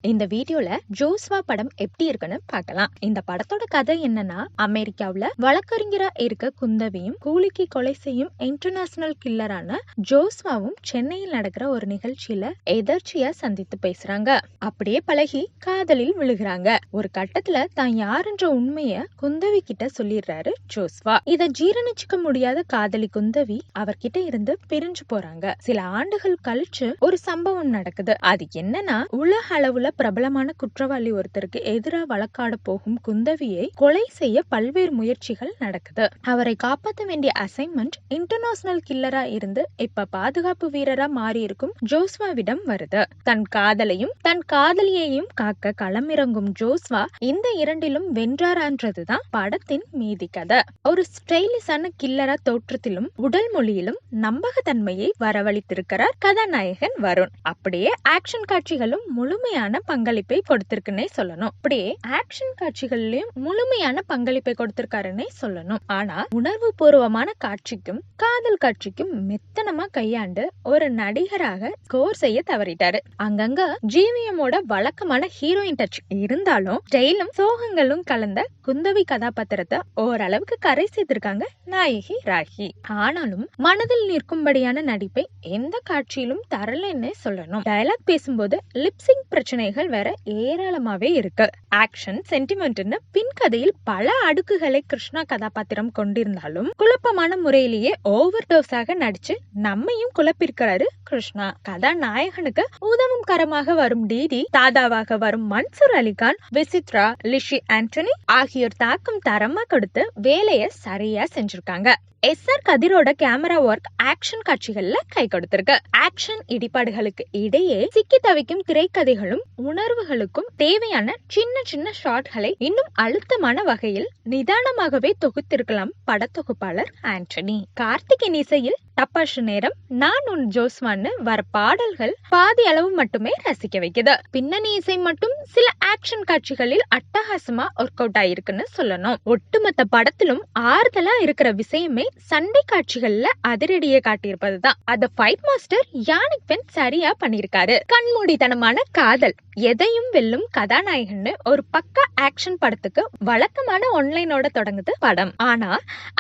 இந்த வீடியோல ஜோஸ்வா படம் எப்படி இருக்குன்னு பார்க்கலாம். இந்த படத்தோட கதை என்னன்னா, அமெரிக்காவுல வழக்கறிஞரா இருக்க குந்தவியும் கூலிக்கு கொலை செய்யும் இன்டர்நேஷனல் கில்லரான ஜோஸ்வாவும் சென்னையில் நடக்கிற ஒரு நிகழ்ச்சியில எதர்ச்சியா சந்தித்து பேசுறாங்க. அப்படியே பழகி காதலில் விழுகிறாங்க. ஒரு கட்டத்துல தான் யாருன்ற உண்மைய குந்தவி கிட்ட சொல்லிடுறாரு ஜோஸ்வா. இத ஜீரணிச்சுக்க முடியாத காதலி குந்தவி அவர்கிட்ட இருந்து பிரிஞ்சு போறாங்க. சில ஆண்டுகள் கழிச்சு ஒரு சம்பவம் நடக்குது. அது என்னன்னா, உலக அளவுல பிரபலமான குற்றவாளி ஒருத்தருக்கு எதிராக வழக்காட போகும் குந்தவியை கொலை செய்ய பல்வேறு முயற்சிகள் நடக்குது. அவரை காப்பாற்ற வேண்டிய அசைன்மெண்ட் இன்டர்நேஷனல் கில்லரா இருந்து இப்ப பாதுகாப்பு வீரரா மாறி இருக்கும் ஜோஸ்வாவிடம் வருது. தன் காதலையும் தன் காதலியையும் காக்க களமிறங்கும் ஜோஸ்வா இந்த இரண்டிலும் வென்றாரான்றதுதான் படத்தின் மீதி கதை. ஒரு ஸ்டைலிஷான கில்லரா தோற்றத்திலும் உடல் மொழியிலும் நம்பகத்தன்மையை வரவழைத்திருக்கிறார் கதாநாயகன் வருண். அப்படியே ஆக்ஷன் காட்சிகளும் முழுமையான பங்களிப்பை கொடுத்திருக்குன்னே சொல்லணும். அப்படியே ஆக்ஷன் காட்சிகளிலும் முழுமையான பங்களிப்பை கொடுத்திருக்காருன்னே சொல்லணும். ஆனா உணர்வு பூர்வமான காட்சிக்கும் காதல் காட்சிக்கும் மெத்தனமா கையாண்டு ஒரு நடிகராக ஸ்கோர் செய்ய தவறிட்டாரு. அங்கங்க ஜிவிஎம்மோட வழக்கமான ஹீரோயின் டச் இருந்தாலும் ஸ்டைலும் சோகங்களும் கலந்த குந்தவி கதாபாத்திரத்தை ஓரளவுக்கு கரை சேர்த்திருக்காங்க நாயகி ராகி. ஆனாலும் மனதில் நிற்கும்படியான நடிப்பை எந்த காட்சியிலும் தரலன்னே சொல்லணும். டயலாக் பேசும்போது லிப்சிங் பிரச்சனைகள் வேற ஏராளமாவே இருக்கு. ஆக்ஷன் சென்டிமெண்ட்னு பின் கதையில் பல அடுக்குகளை கிருஷ்ணா கதாபாத்திரம் கொண்டிருந்தாலும் குழப்பமான முறையிலேயே ஓவர் டோஸாக நடிச்சு நம்மையும் குழப்பிருக்கிறாரு கிருஷ்ணா. கதாநாயகனுக்கு உதவும் கரமாக வரும் டிடி, தாதாவாக வரும் மன்சூர் அலிகான், விசித்ரா, லிஷி ஆண்டனி ஆகியோர் தாக்கம் தரமா கொடுத்து வேலையை சரியா செஞ்சிருக்காங்க. எஸ்ஆர் கதிரோட கேமரா ஒர்க் ஆக்ஷன் காட்சிகள்ல கை கொடுத்திருக்கு. ஆக்ஷன் இடிபாடுகளுக்கு இடையே சிக்கி தவிக்கும் திரைக்கதைகளும் உணர்வுகளுக்கும் தேவையான சின்ன சின்ன ஷாட்களை இன்னும் அழுத்தமான வகையில் நிதானமாகவே தொகுத்திருக்கலாம் படத்தொகுப்பாளர் ஆண்டனி. கார்த்திகின் இசையில் டப்பாஷு நேரம், நான் உன் ஜோஸ்வான்னு வர பாடல்கள் பாதி அளவு மட்டுமே ரசிக்க வைக்குது. பின்னணி இசை மட்டும் சில ஆக்ஷன் காட்சிகளில் அட்டகாசமா ஒர்க் அவுட் ஆயிருக்குன்னு சொல்லணும். ஒட்டுமொத்த படத்திலும் ஆறுதலா இருக்கிற விஷயமே சண்டை காட்சிகள்ல அதிரடியை காட்டியிருப்பதுதான். அத ஃபைட் மாஸ்டர் யானிக் பென் சரியா பண்ணிருக்காரு. கண்மூடித்தனமான காதல், எதையும் வெல்லும் கதாநாயகன்னு ஒரு பக்கா ஆக்ஷன் படத்துக்கு வழக்கமான ஒன்லைனோட தொடங்குது படம். ஆனா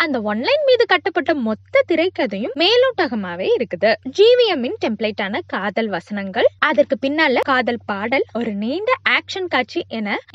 அந்த ஒன்லைன் மீது கட்டப்பட்ட மொத்த திரைக்கதையும் மேலோட்டகமாவே இருக்குது. ஜிவிஎம்மின் டெம்ப்ளேட்டான காதல் வசனங்கள், அதற்கு பின்னால காதல் பாடல், ஒரு நீண்ட ஆக்ஷன் காட்சி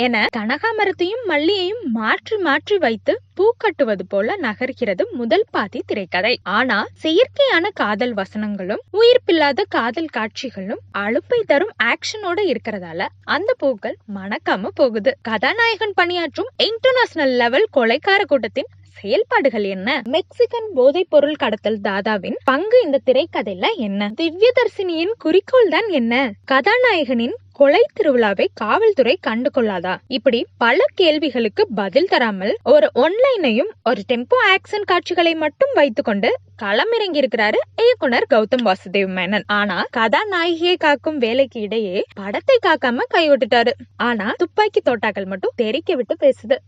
என கனகாமரத்தையும் மல்லியையும் மாற்றி மாற்றி வைத்து பூ கட்டுவது போல நகர்கிறது முதல் பாதி திரைக்கதை. ஆனா செயற்கையான காதல் வசனங்களும் உயிர்ப்பில்லாத காதல் காட்சிகளும் அலுப்பை தரும் ஆக்ஷனோட இருக்கிறதால அந்த பூக்கள் மணக்காம போகுது. கதாநாயகன் பணியாற்றும் இன்டர்நேஷனல் லெவல் கொலைக்கார கூட்டத்தின் செயல்பாடுகள் என்ன? மெக்சிகன் போதைப் பொருள் கடத்தல் தாதாவின் பங்கு இந்த திரைக்கதையில என்ன? திவ்யதர்சினியின் குறிக்கோள் தான் என்ன? கதாநாயகனின் கொலை திருவிழாவை காவல்துறை கண்டு கொள்ளாதா? இப்படி பல கேள்விகளுக்கு பதில் தராமல் ஒரு ஒன்லைனையும் ஒரு டெம்போ ஆக்ஷன் காட்சிகளை மட்டும் வைத்துக்கொண்டு களமிறங்கி இருக்கிறாரு இயக்குனர் கௌதம் வாசுதேவ் மேனன். ஆனா கதாநாயகியை காக்கும் வேலைக்கு இடையே படத்தை காக்காம கைவிட்டுட்டாரு. ஆனா துப்பாக்கி தோட்டாக்கள் மட்டும் தெரிக்க விட்டு பேசுது.